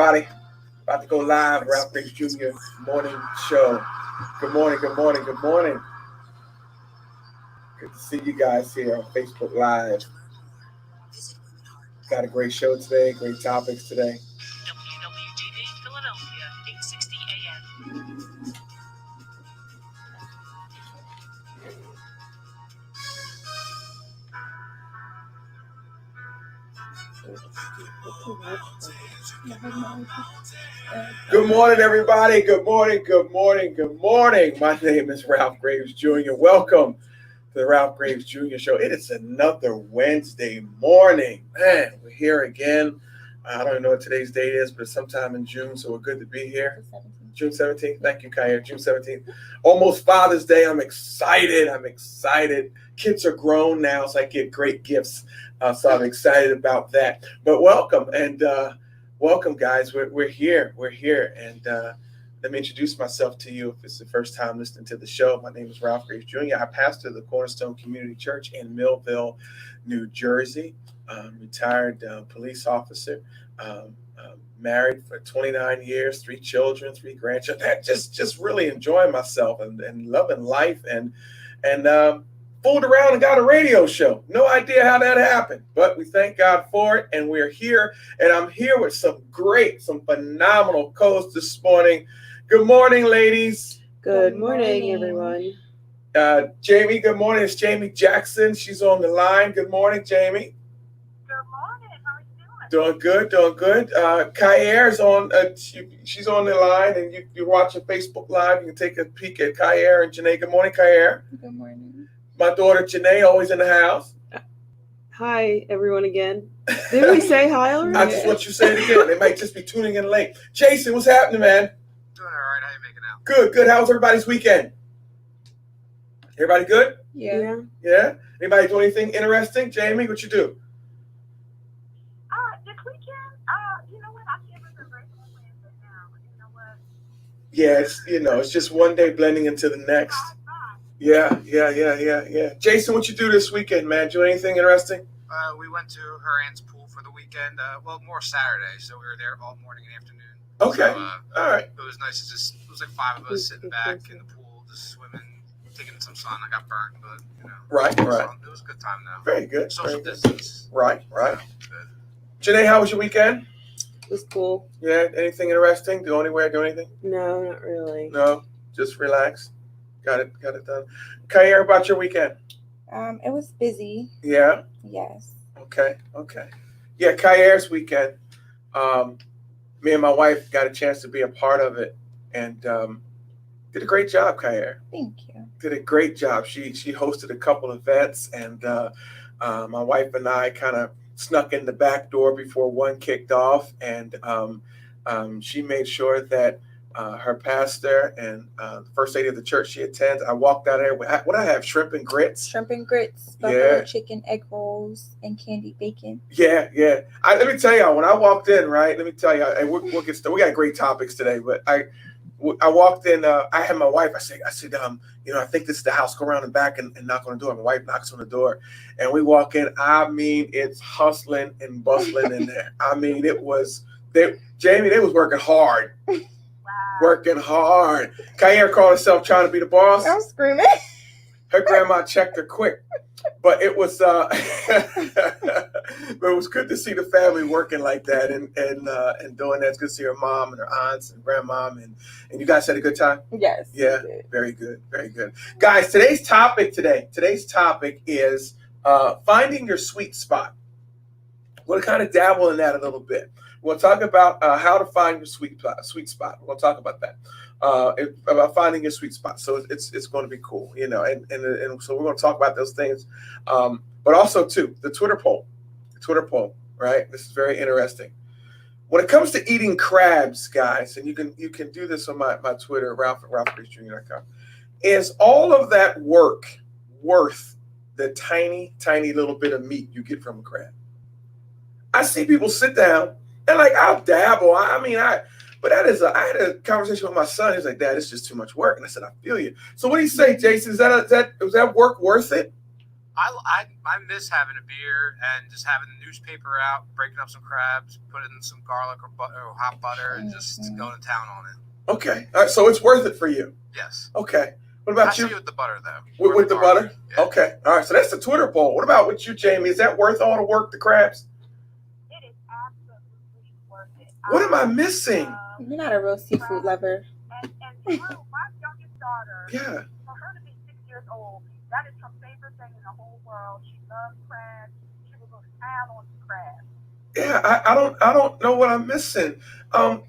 everybody. About to go live. Ralph Graves Jr. morning show. Good morning, good morning, good morning. Good to see you guys here on Facebook Live. Got a great show today, great topics today. WWGB Philadelphia, 860 AM. Good morning, everybody. Good morning, good morning, good morning. My name is Ralph Graves Jr. Welcome to the Ralph Graves Jr. Show. It is another Wednesday morning. Man, we're here again. I don't even know what today's date is, but sometime in June, so we're good to be here. June 17th. Thank you, Kaya. June 17th. Almost Father's Day. I'm excited. Kids are grown now, so I get great gifts. So I'm excited about that. But welcome, and welcome, guys. We're here. And let me introduce myself to you if it's the first time listening to the show. My name is Ralph Graves Jr. I pastor the Cornerstone Community Church in Millville, New Jersey. Retired police officer. Married for 29 years, 3 children, 3 grandchildren. Just really enjoying myself and loving life and fooled around and got a radio show. No idea how that happened, but we thank God for it, and we're here. And I'm here with some phenomenal co-hosts this morning. Good morning, ladies. Good morning, everyone. Jamie, good morning. It's Jamie Jackson. She's on the line. Good morning, Jamie. Good morning. How are you doing? Doing good. Kyair's on. She's on the line, and you're watching Facebook Live. You can take a peek at Kyair and Janae. Good morning, Kyair. Good morning. My daughter Janae, always in the house. Hi, everyone again. Did we say hi already? I just want you to say it again. They might just be tuning in late. Jason, what's happening, man? Doing all right. How you making out? Good. How was everybody's weekend? Everybody good? Yeah. Anybody do anything interesting? Jamie, what you do? This weekend, you know what? I can't remember Wednesday now. You know what? Yeah, it's just one day blending into the next. Yeah. Jason, what you do this weekend, man? Do anything interesting? We went to her aunt's pool for the weekend. More Saturday, so we were there all morning and afternoon. Okay. So, all right. It was nice. It was like 5 of us sitting back in the pool, just swimming, taking some sun. I got burnt, but Right. It was a good time though. Very good. Social distance. Right. Good. Janae, how was your weekend? It was cool. Yeah. Anything interesting? Do anything? No, not really. No. Just relax. Got it done. Kaya, about your weekend? It was busy. Yeah. Yes. Okay. Yeah, Kaya's weekend. Me and my wife got a chance to be a part of it, and did a great job, Kaya. Thank you. Did a great job. She hosted a couple events, and my wife and I kind of snuck in the back door before one kicked off, and she made sure that her pastor and the first lady of the church she attends, I walked out there with, what I have, shrimp and grits, buffalo chicken, egg rolls, and candied bacon. Yeah. Let me tell y'all, when I walked in, right, and we'll get started. We got great topics today, but I walked in, I had my wife, I said, I think this is the house. Go around the back and knock on the door. My wife knocks on the door, and we walk in. I mean, it's hustling and bustling in there. I mean, Jamie, they was working hard. Kaya called herself trying to be the boss. I was screaming. Her grandma checked her quick, but it was good to see the family working like that and doing that. It's good to see her mom and her aunts and grandmom and you guys had a good time. Yes. Yeah, very good, guys. Today's topic is finding your sweet spot. We're going to kind of dabble in that a little bit. We'll talk about how to find your sweet spot. We'll talk about that. About finding your sweet spot. So it's going to be cool, and so we're going to talk about those things. But also too, the Twitter poll, right? This is very interesting. When it comes to eating crabs, guys, and you can do this on my Twitter, ralph@ralphgraves.com. Is all of that work worth the tiny little bit of meat you get from a crab? I see people sit down and I'll dabble. But I had a conversation with my son. He's like, Dad, it's just too much work. And I said, I feel you. So what do you say, Jason? Was that work worth it? I miss having a beer and just having the newspaper out, breaking up some crabs, putting some garlic or butter or hot butter, and just going to town on it. Okay. All right. So it's worth it for you. Yes. Okay. What about you? Actually, with the butter though. With the butter? Yeah. Okay. All right. So that's the Twitter poll. What about with you, Jamie? Is that worth all the work, the crabs? It is absolutely worth it. What am I missing? You're not a real seafood lover. And Drew, my youngest daughter, Yeah. for her to be 6 years old, that is her favorite thing in the whole world. She loves crabs. She will go to town on crabs. Yeah, I don't know what I'm missing. And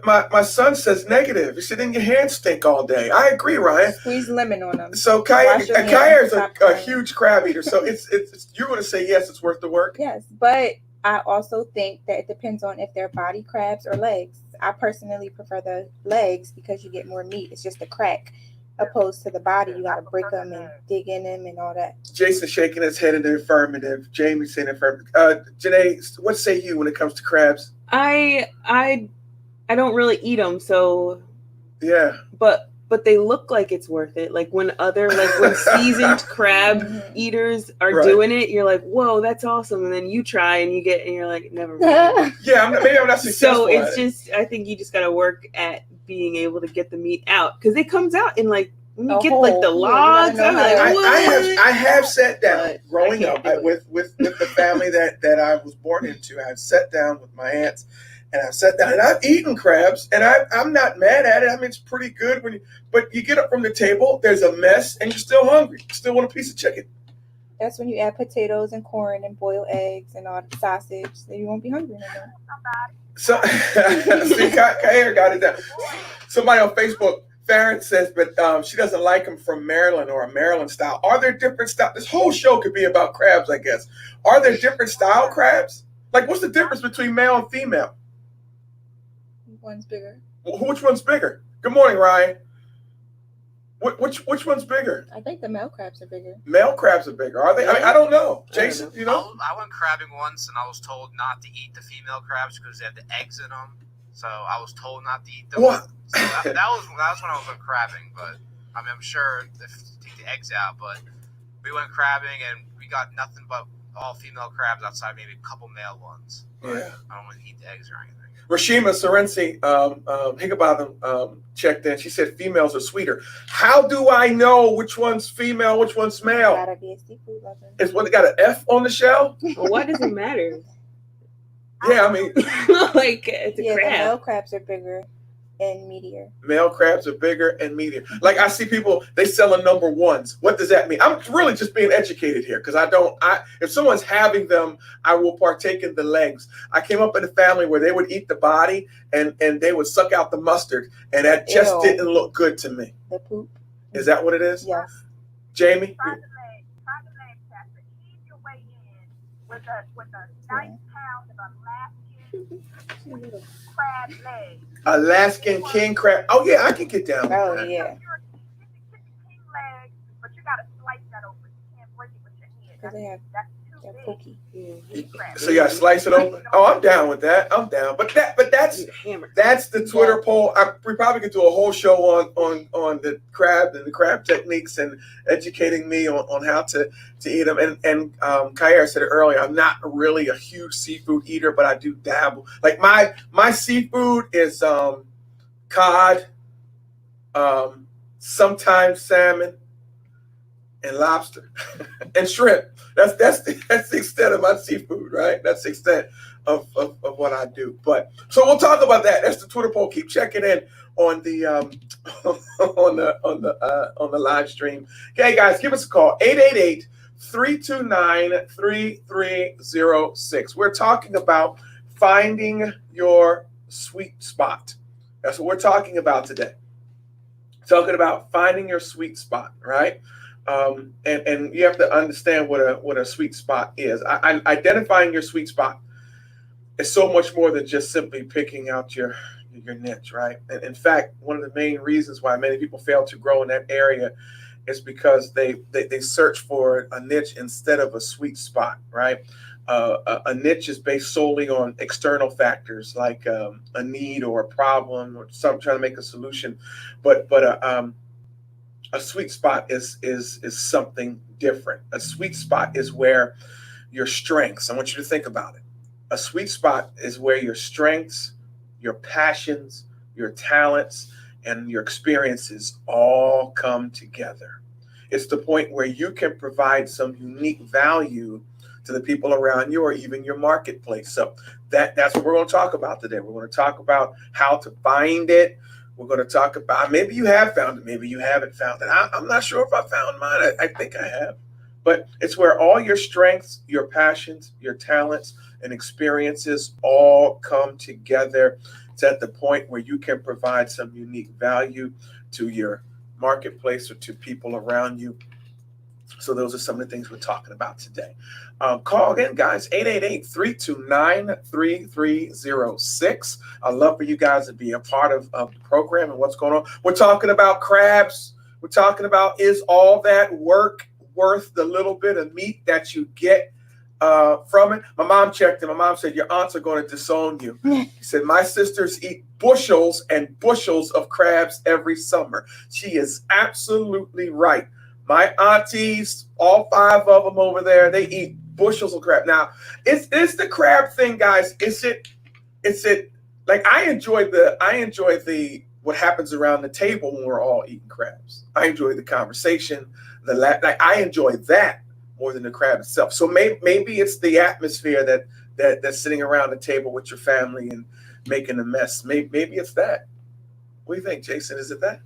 my son says negative. He said, "Then your hands stink all day." I agree, Ryan. Squeeze lemon on them. So Wash your hands Kaya and is stop a crying. huge crab eater. So it's you're going to say yes, it's worth the work. Yes, but I also think that it depends on if they're body crabs or legs. I personally prefer the legs because you get more meat. It's just a crack. Opposed to the body, you got to break them and dig in them and all that. Jason shaking his head in the affirmative. Jamie saying affirmative. Janae, what say you when it comes to crabs? I don't really eat them, so Yeah. but they look like it's worth it. Like when seasoned crab eaters are Right. doing it, you're like, whoa, that's awesome. And then you try and you're like, never mind. Yeah, maybe I'm not successful So it's at it. just, I think you just got to work at being able to get the meat out because it comes out in like when you A get like the whole. Yeah, you logs. gotta I'm know like, how to- what? I have sat down But growing I up can't do it. with the family that I was born into. I've sat down with my aunts and I've sat down and I've eaten crabs and I'm not mad at it. I mean, it's pretty good but you get up from the table, there's a mess and you're still hungry. You still want a piece of chicken. That's when you add potatoes and corn and boiled eggs and all the sausage, so you won't be hungry anymore. Somebody. So see, Kaya got it down. Somebody on Facebook, Farron says, but she doesn't like them from Maryland or a Maryland style. Are there different styles? This whole show could be about crabs, I guess. Are there different style crabs? Like, what's the difference between male and female? One's bigger. Which one's bigger? Good morning, Ryan. Which one's bigger? I think the male crabs are bigger. Male crabs are bigger. Are they? I mean, I don't know. I don't Jason, know. you know? I went crabbing once and I was told not to eat the female crabs because they have the eggs in them. So I was told not to eat them. What? So that was when I was crabbing. But I mean, I'm sure if take the eggs out. But we went crabbing and we got nothing but all female crabs outside, maybe a couple male ones. But Yeah. I don't want to eat the eggs or anything. Rashima Sorensi Higginbotham checked in. She said females are sweeter. How do I know which one's female, which one's male? Gotta be a seafood lover. Is what they got an F on the shell? Well, why does it matter? Yeah, I mean, Like it's a Yeah, the male crab. crabs are bigger and meatier. male crabs are bigger and meatier. Like I see people, they selling number ones. What does that mean? I'm really just being educated here because if someone's having them, I will partake in the legs. I came up in a family where they would eat the body and they would suck out the mustard, and that just Ew. didn't look good to me. The poop. Is that what it is? Yes. Jamie? Try the leg, Pastor. Ease your way in with a nice pound of Alaskan crab leg. Alaskan king crab. Oh yeah, I can get down with Oh that. yeah. You're a king leg, but you gotta slice that open. You can't break it with your hand. Because they have That's too they're big. pokey. Yeah. Crab. So you gotta slice it open. Oh, I'm down with that. I'm down. But that's Hammer. That's the Twitter poll. We probably could do a whole show on the crab and the crab techniques and educating me on how to eat them. And Kaya said it earlier. I'm not really a huge seafood eater, but I do dabble. Like my seafood is cod, sometimes salmon, and lobster, and shrimp. That's the extent of my seafood, right? That's the extent of what I do. But so we'll talk about that. That's the Twitter poll. Keep checking in on the on the live stream. Okay, guys, give us a call 888-329-3306. We're talking about finding your sweet spot. That's what we're talking about today. Talking about finding your sweet spot, right? And you have to understand what a sweet spot is. Identifying your sweet spot is so much more than just simply picking out your niche, right? And in fact, one of the main reasons why many people fail to grow in that area is because they search for a niche instead of a sweet spot, right? A niche is based solely on external factors like a need or a problem or something trying to make a solution, but A sweet spot is something different. A sweet spot is where your strengths, I want you to think about it. A sweet spot is where your strengths, your passions, your talents, and your experiences all come together. It's the point where you can provide some unique value to the people around you or even your marketplace. So that's what we're going to talk about today. We're going to talk about how to find it. We're going to talk about, maybe you have found it, maybe you haven't found it. I'm not sure if I found mine. I think I have. But it's where all your strengths, your passions, your talents, and experiences all come together. It's at the point where you can provide some unique value to your marketplace or to people around you. So those are some of the things we're talking about today. Call again, guys, 888-329-3306. I'd love for you guys to be a part of the program and what's going on. We're talking about crabs. We're talking about, is all that work worth the little bit of meat that you get from it? My mom checked, and my mom said, your aunts are going to disown you. She said, my sisters eat bushels and bushels of crabs every summer. She is absolutely right. My aunties, all 5 of them over there, they eat bushels of crab. Now, it's the crab thing, guys. Is it like I enjoy the what happens around the table when we're all eating crabs. I enjoy the conversation, I enjoy that more than the crab itself. So maybe it's the atmosphere that's sitting around the table with your family and making a mess. Maybe it's that. What do you think, Jason? Is it that?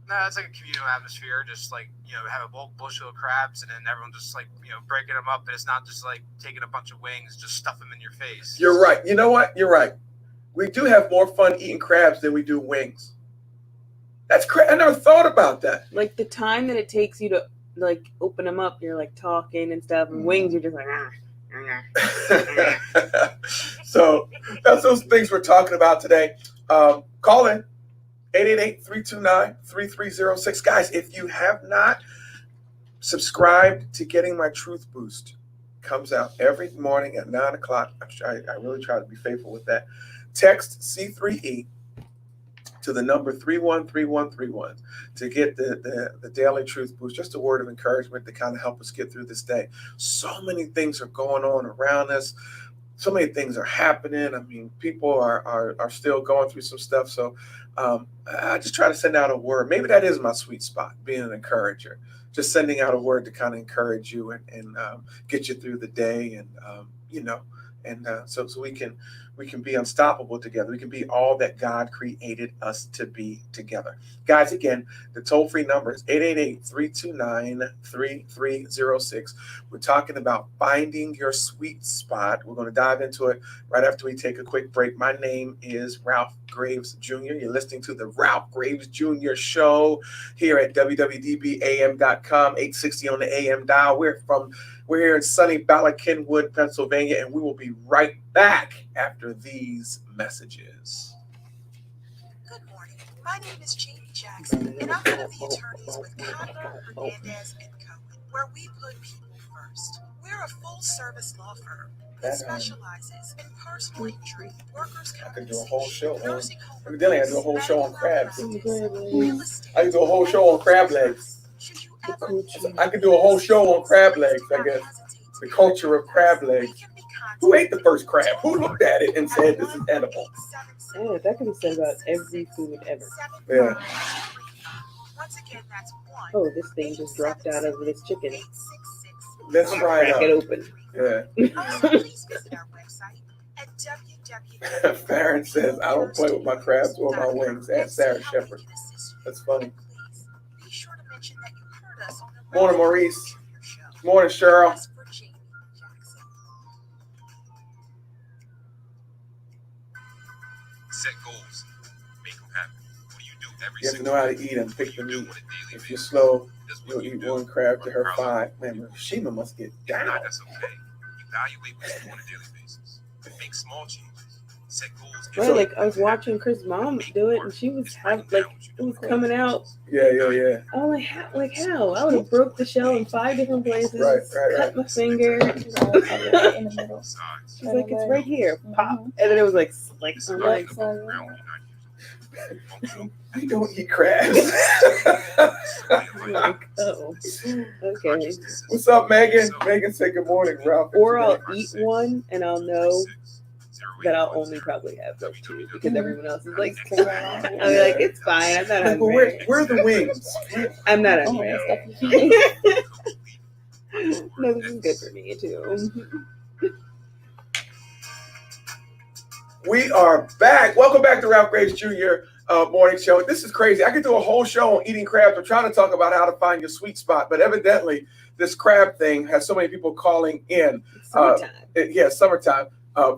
No, it's like a communal atmosphere. Just like, have a bulk bushel of crabs, and then everyone just like, breaking them up. And it's not just like taking a bunch of wings, just stuff them in your face. You're right. You know what? You're right. We do have more fun eating crabs than we do wings. That's crazy. I never thought about that. Like the time that it takes you to like open them up, you're like talking and stuff, and wings, you're just like So that's those things we're talking about today. Call in 888-329-3306. Guys, if you have not subscribed to Getting My Truth Boost, comes out every morning at 9 o'clock. I really try to be faithful with that. Text C3E to the number 313131 to get the Daily Truth Boost, just a word of encouragement to kind of help us get through this day. So many things are going on around us. So many things are happening. I mean, people are still going through some stuff. So I just try to send out a word. Maybe that is my sweet spot, being an encourager. Just sending out a word to kind of encourage you and get you through the day, and so we can be unstoppable together. We can be all that God created us to be together. Guys, again, the toll-free number is 888-329-3306. We're talking about finding your sweet spot. We're going to dive into it right after we take a quick break. My name is Ralph Graves Jr. You're listening to the Ralph Graves Jr. Show here at wwdbam.com, 860 on the AM dial. We're here in sunny Bala Cynwyd, Pennsylvania, and we will be right back after these messages. Good morning. My name is Jamie Jackson, and I'm one of the attorneys with Condor, Hernandez & Co., where we put people first. We're a full-service law firm that specializes in personal injury, workers' I could do a whole show compensation, on, nursing home evidently I do a whole abuse, show on medical crabs. malpractice, real estate, I could do a whole show on crab legs. Should you ever need I could do a whole show on crab legs, I guess. The culture of crab legs. Who ate the first crab? Who looked at it and said this is edible? Yeah, that can be said about every food ever. Yeah. Once again, that's one. Oh, this thing just dropped out of this chicken. Let's try Crack it it open. out. Also, please visit our website at Yeah. Farron says, I don't play with my crabs or my wings. Ask Sarah Shepherd. That's funny. Be sure to mention that you heard us on the Morning, Maurice. Morning, Cheryl. Set goals, make them happen. What do you do every You have to single know how to day? eat and pick What the do you do meat. on a daily If you're basis? slow, That's what you'll you eat do one crab to her on a problem. 5. Man, Shima must get If down. not, that's okay. Evaluate what you do on a daily basis. Make small changes. Set goals. Well, like I was watching Chris' mom do it, and she was it was coming out. Yeah. Oh, like how? I would have broke the shell in 5 different places. Right. Cut my finger. In the middle. She's like, it's right here. Pop. And then it was like, I'm like, Functional. You don't eat crabs. Like, oh, okay. What's up, Megan? Megan said good morning, Ralph. Or I'll eat one and I'll know that I'll only probably have those two because everyone else is like, I'll be like, it's fine. I'm not Like, well, hungry. where are the wings? I'm not Oh, hungry. that's No, this is good for me too. We are back. Welcome back to Ralph Graves Jr. Morning show. This is crazy. I could do a whole show on eating crabs. We're trying to talk about how to find your sweet spot, but evidently this crab thing has so many people calling in. Summertime. Summertime.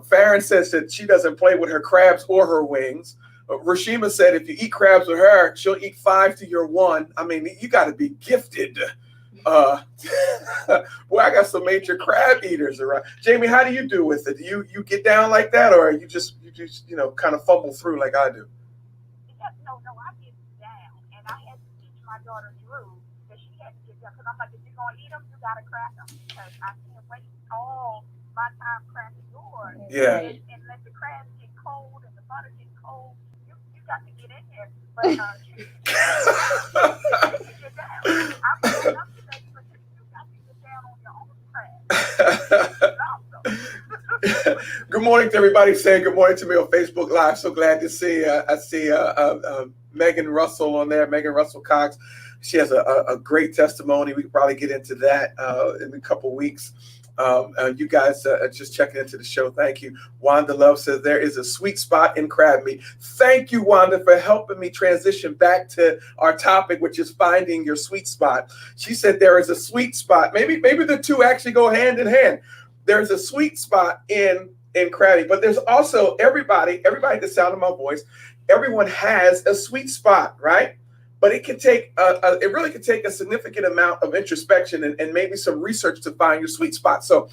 Farron says that she doesn't play with her crabs or her wings. Rashima said if you eat crabs with her, she'll eat 5 to your 1. I mean, you got to be gifted. Boy, I got some major crab eaters around. Jamie, how do you do with it? Do you get down like that, or you just kind of fumble through like I do? No, I get down, and I had to teach my daughter Drew that she had to get down because I'm like, if you're gonna eat them, you gotta crack them because I can't wait all my time cracking yours. Yeah. And let the crabs get cold and the butter get cold. You got to get in there, but you get down. I'm going up today, but you got to get down on your own crabs. Good morning to everybody saying good morning to me on Facebook Live. So glad to see. I see Megan Russell on there, Megan Russell Cox. She has a great testimony. We can probably get into that in a couple weeks. You guys are just checking into the show. Thank you. Wanda Love says there is a sweet spot in crab meat. Thank you, Wanda, for helping me transition back to our topic, which is finding your sweet spot. She said there is a sweet spot. Maybe the two actually go hand in hand. There's a sweet spot in crab meat, but there's also everybody at the sound of my voice, everyone has a sweet spot, right? But it can take it really can take a significant amount of introspection and maybe some research to find your sweet spot. So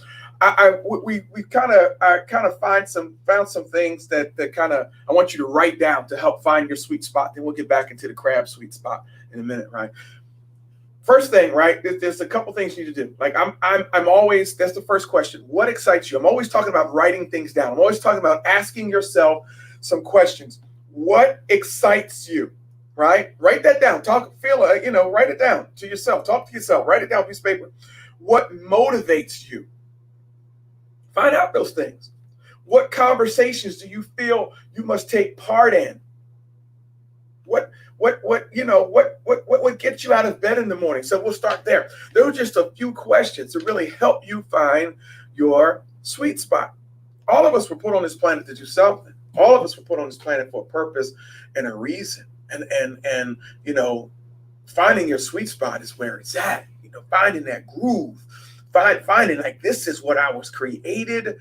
we kind of found some things that kind of I want you to write down to help find your sweet spot. Then we'll get back into the crab sweet spot in a minute, right? First thing, right? There's a couple things you need to do. Like I'm always, that's the first question. What excites you? I'm always talking about writing things down. I'm always talking about asking yourself some questions. What excites you? Right? Write that down. Write it down to yourself. Talk to yourself. Write it down on a piece of paper. What motivates you? Find out those things. What conversations do you feel you must take part in? What gets you out of bed in the morning? So we'll start there. There were just a few questions to really help you find your sweet spot. All of us were put on this planet to do something. All of us were put on this planet for a purpose and a reason. And finding your sweet spot is where it's at. Finding that groove, finding like this is what I was created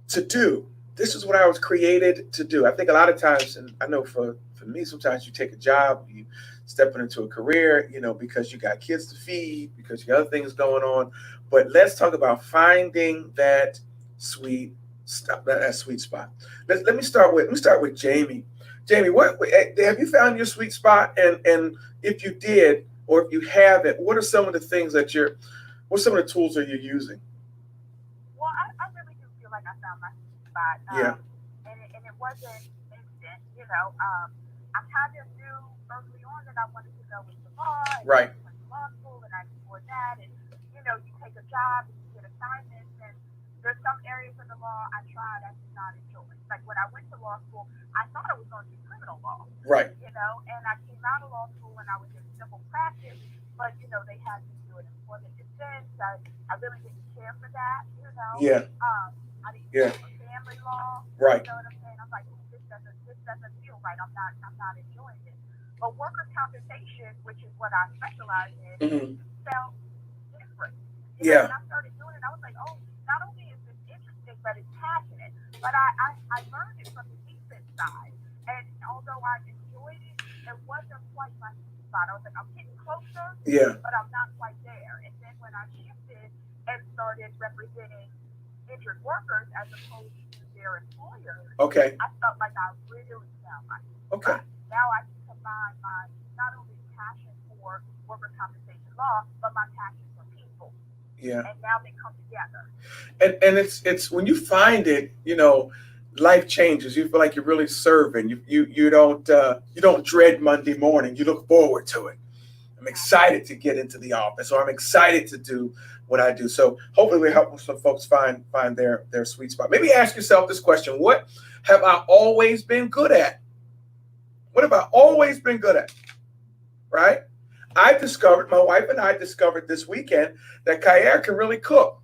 to do. This is what I was created to do. I think a lot of times, and I know for me, sometimes you take a job, you stepping into a career, because you got kids to feed, because you got other things going on. But let's talk about finding that sweet spot. Let me start with Jamie. Jamie, what have you found your sweet spot? And if you did, or if you haven't, what are some of the things what some of the tools are you using? Well, I really do feel like I found my sweet spot. Yeah. And it wasn't instant, I kind of knew early on that I wanted to go into law. Right. I went to law school, and I before that, and you take a job and you get assignments, and there's some areas of the law I tried I did not enjoy. Like when I went to law school, I thought I was going to do criminal law. Right. And I came out of law school and I was in civil practice, but they had me do an employment defense. I really didn't care for that, Yeah. I didn't care for family law. Right. You know what I'm saying? I'm like, this doesn't feel right. I'm not enjoying it. But workers' compensation, which is what I specialize in, felt different. Yeah. When I started doing it, I was like, oh, not only is this interesting, but it's passionate. But I learned it from the defense side. And although I enjoyed it, it wasn't quite my sweet spot. I was like, I'm getting closer, but I'm not quite there. And then when I shifted and started representing injured workers as opposed to their employers, I felt like I really found my sweet spot. Now I can combine my not only passion for workers' compensation law, but my passion for people. Yeah. And now they come together. And it's when you find it, life changes. You feel like you're really serving. You don't dread Monday morning. You look forward to it. I'm excited to get into the office, or I'm excited to do what I do. So hopefully we help some folks find their sweet spot. Maybe ask yourself this question: what have I always been good at? What have I always been good at? Right? My wife and I discovered this weekend that Kayer can really cook.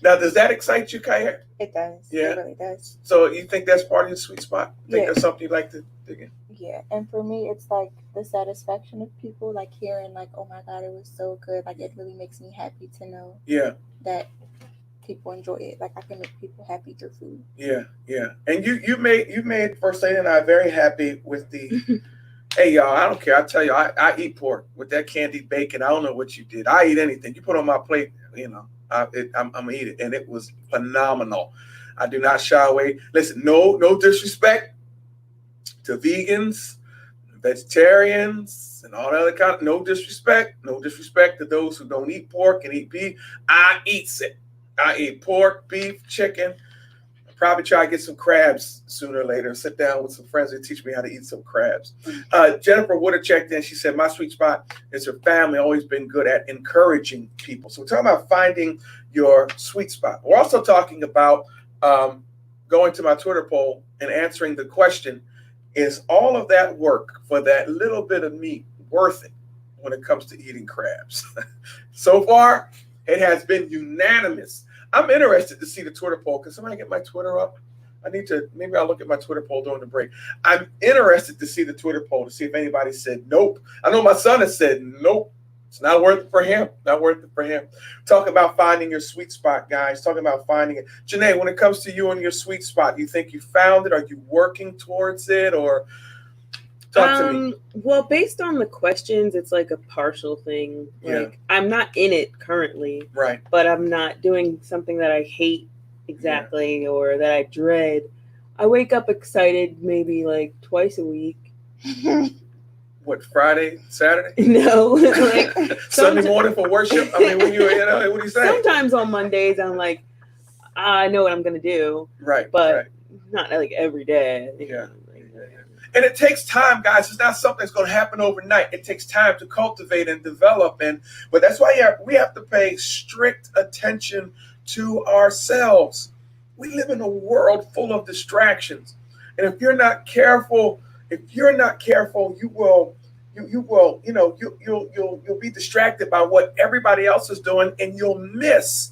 Now, does that excite you, Kayer? It does. Yeah. It really does. So you think that's part of your sweet spot? You think Yeah. that's something you'd like to dig in? Yeah, and for me, it's like the satisfaction of people like hearing like, "Oh my God, it was so good!" Like it really makes me happy to know Yeah. that people enjoy it. Like I can make people happy through food. Yeah. And you made First Lady and I very happy with the. Hey y'all, I don't care. I tell you, I eat pork with that candied bacon. I don't know what you did. I eat anything you put on my plate. I'm gonna eat it, and it was phenomenal. I do not shy away. Listen, no disrespect to vegans, vegetarians, and all that other kind. No disrespect to those who don't eat pork and eat beef. I eats it. I eat pork, beef, chicken. I'll probably try to get some crabs sooner or later. Sit down with some friends and teach me how to eat some crabs. Jennifer Woodard checked in. She said, my sweet spot is her family always been good at encouraging people. So we're talking about finding your sweet spot. We're also talking about going to my Twitter poll and answering the question, is all of that work for that little bit of meat worth it when it comes to eating crabs? So far, it has been unanimous. I'm interested to see the Twitter poll. Can somebody get my Twitter up? Maybe I'll look at my Twitter poll during the break. I'm interested to see the Twitter poll to see if anybody said nope. I know my son has said nope. It's not worth it for him. Not worth it for him. Talking about finding your sweet spot, guys. Talking about finding it. Janae, when it comes to you and your sweet spot, you think you found it? Are you working towards it? Or talk to me. Well, based on the questions, it's like a partial thing. Like I'm not in it currently. Right. But I'm not doing something that I hate exactly or that I dread. I wake up excited maybe like twice a week. What, Friday, Saturday? No, like Sunday morning for worship. I mean, what do you say? Sometimes on Mondays, I'm like, I know what I'm gonna do, right? But not like every day. Yeah. And it takes time, guys. It's not something that's going to happen overnight. It takes time to cultivate and develop, but that's why we have to pay strict attention to ourselves. We live in a world full of distractions, and if you're not careful, you'll be distracted by what everybody else is doing, and you'll miss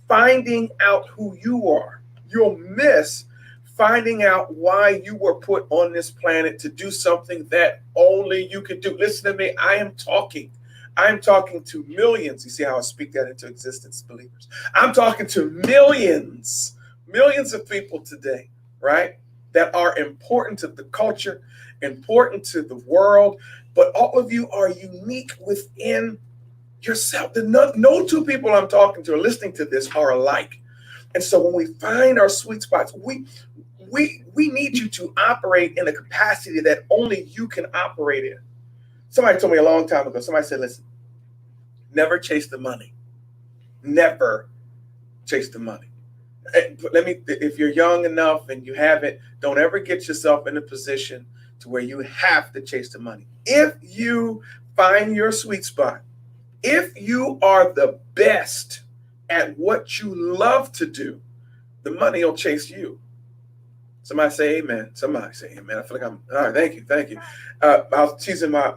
finding out who you are. You'll miss finding out why you were put on this planet to do something that only you can do. Listen to me. I am talking to millions. You see how I speak that into existence, believers? I'm talking to millions of people today, right? That are important to the culture, important to the world, but all of you are unique within yourself. No two people I'm talking to or listening to this are alike. And so when we find our sweet spots, we need you to operate in a capacity that only you can operate in. Somebody told me a long time ago, somebody said, listen, never chase the money. Never chase the money. If you're young enough and you haven't, don't ever get yourself in a position to where you have to chase the money. If you find your sweet spot, if you are the best at what you love to do, the money will chase you. Somebody say amen. Somebody say amen. I feel like I'm all right. Thank you. I was teasing my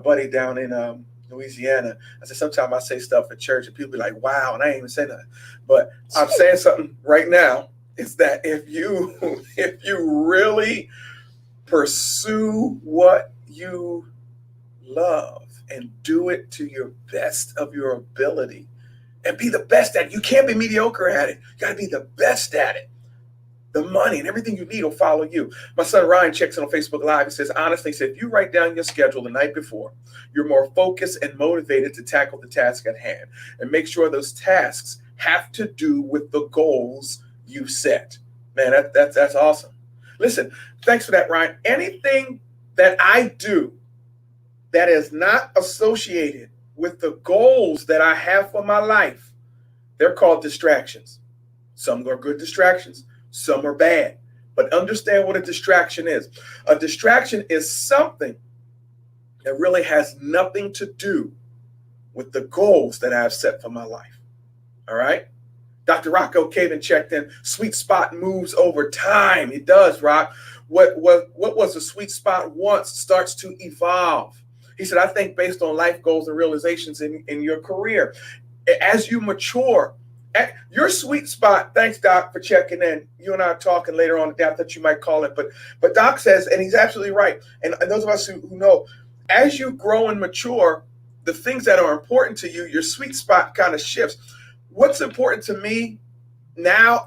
buddy down in Louisiana. I said sometimes I say stuff at church and people be like, wow, and I ain't even say nothing. But I'm saying something right now. Is that if you really pursue what you love and do it to your best of your ability and be the best at it. You can't be mediocre at it. You got to be the best at it. The money and everything you need will follow you. My son Ryan checks in on Facebook Live. He says, honestly, if you write down your schedule the night before, you're more focused and motivated to tackle the task at hand and make sure those tasks have to do with the goals you set. Man, that's awesome. Listen, thanks for that, Ryan. Anything that I do that is not associated with the goals that I have for my life, they're called distractions. Some are good distractions. Some are bad. But understand what a distraction is. A distraction is something that really has nothing to do with the goals that I have set for my life. All right? Dr. Rocco Caven checked in. Sweet spot moves over time. It does, Rock. What was a sweet spot once starts to evolve. He said, I think based on life goals and realizations in your career, as you mature, your sweet spot, thanks, Doc, for checking in. You and I are talking later on today. I thought you might call it. But Doc says, and he's absolutely right, and those of us who know, as you grow and mature, the things that are important to you, your sweet spot kind of shifts. What's important to me now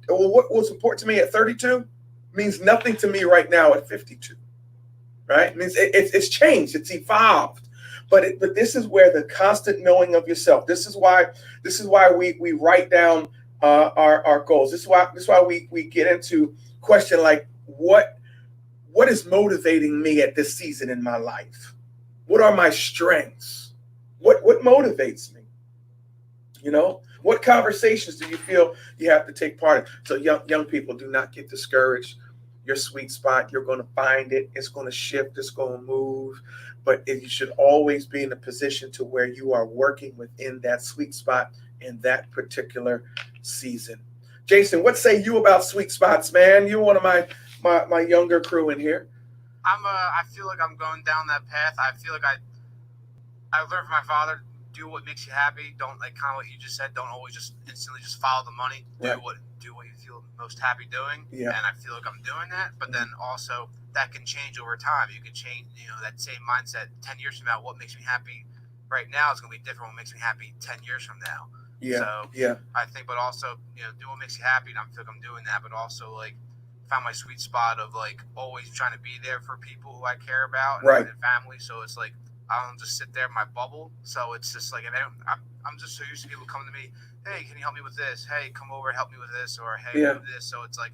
what was important to me at 32 means nothing to me right now at 52, right? It means it's changed, it's evolved. But this is where the constant knowing of yourself. This is why we write down our goals. This is why we get into question like what is motivating me at this season in my life? What are my strengths? What motivates me? You know, what conversations do you feel you have to take part in? So young people, do not get discouraged. Your sweet spot, you're going to find it. It's going to shift. It's going to move. But you should always be in a position to where you are working within that sweet spot in that particular season. Jason, what say you about sweet spots, man? You're one of my younger crew in here. I feel like I'm going down that path. I feel like I learned from my father, do what makes you happy. Don't, like kind of what you just said, don't always just instantly just follow the money. Do what you feel most happy doing. Yeah. And I feel like I'm doing that. But then also that can change over time. You can change, that same mindset 10 years from now. What makes me happy right now is going to be different. What makes me happy 10 years from now. Yeah. So I think, but also, do what makes you happy. And I feel like I'm doing that. But also, like, found my sweet spot of like always trying to be there for people who I care about and family. So it's like I don't just sit there in my bubble. So it's just like I'm just so used to people coming to me, hey, can you help me with this? Hey, come over and help me with this, or hey, do this. So it's like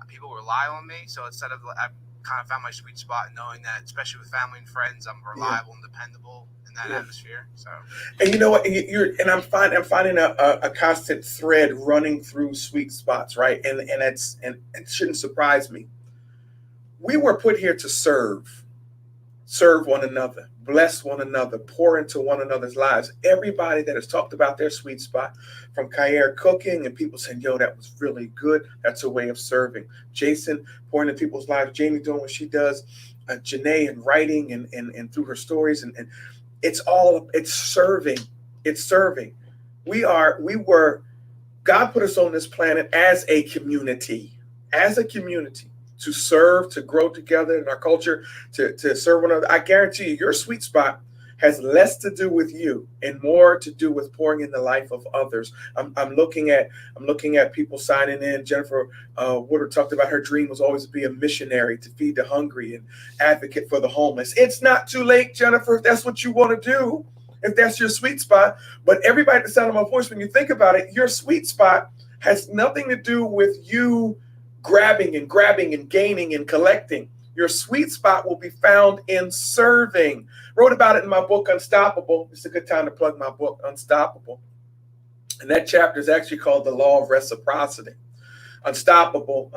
people rely on me. So instead of I kind of found my sweet spot knowing that, especially with family and friends, I'm reliable and dependable in that atmosphere. So, and you know what, I'm finding a constant thread running through sweet spots, right? And it shouldn't surprise me. We were put here to serve one another, bless one another, pour into one another's lives. Everybody that has talked about their sweet spot, from Kayer cooking and people saying, yo, that was really good. That's a way of serving. Jason pouring into people's lives. Jamie doing what she does. Janae and writing and through her stories. And it's serving. It's serving. God put us on this planet as a community, to serve, to grow together in our culture, to serve one another. I guarantee you, your sweet spot has less to do with you and more to do with pouring in the life of others. I'm looking at people signing in. Jennifer Woodard talked about her dream was always to be a missionary, to feed the hungry and advocate for the homeless. It's not too late, Jennifer, if that's what you want to do, if that's your sweet spot. But everybody at the sound of my voice, when you think about it, your sweet spot has nothing to do with you grabbing and gaining and collecting. Your sweet spot will be found in serving. Wrote about it in my book, Unstoppable. It's a good time to plug my book, Unstoppable. And that chapter is actually called The Law of Reciprocity. Unstoppable.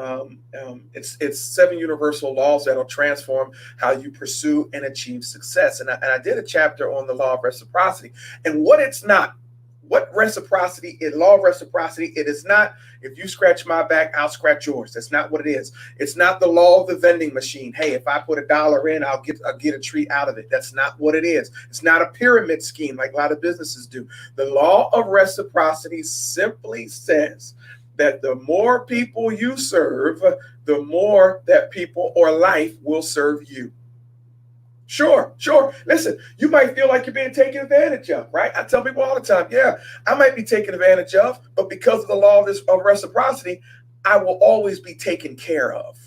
It's 7 universal laws that'll transform how you pursue and achieve success. And I did a chapter on the law of reciprocity and what it's not. What reciprocity is, law of reciprocity, it is not, if you scratch my back, I'll scratch yours. That's not what it is. It's not the law of the vending machine. Hey, if I put $1 in, I'll get a treat out of it. That's not what it is. It's not a pyramid scheme like a lot of businesses do. The law of reciprocity simply says that the more people you serve, the more that people or life will serve you. Sure. Listen, you might feel like you're being taken advantage of, right? I tell people all the time, yeah, I might be taken advantage of, but because of the law of reciprocity, I will always be taken care of.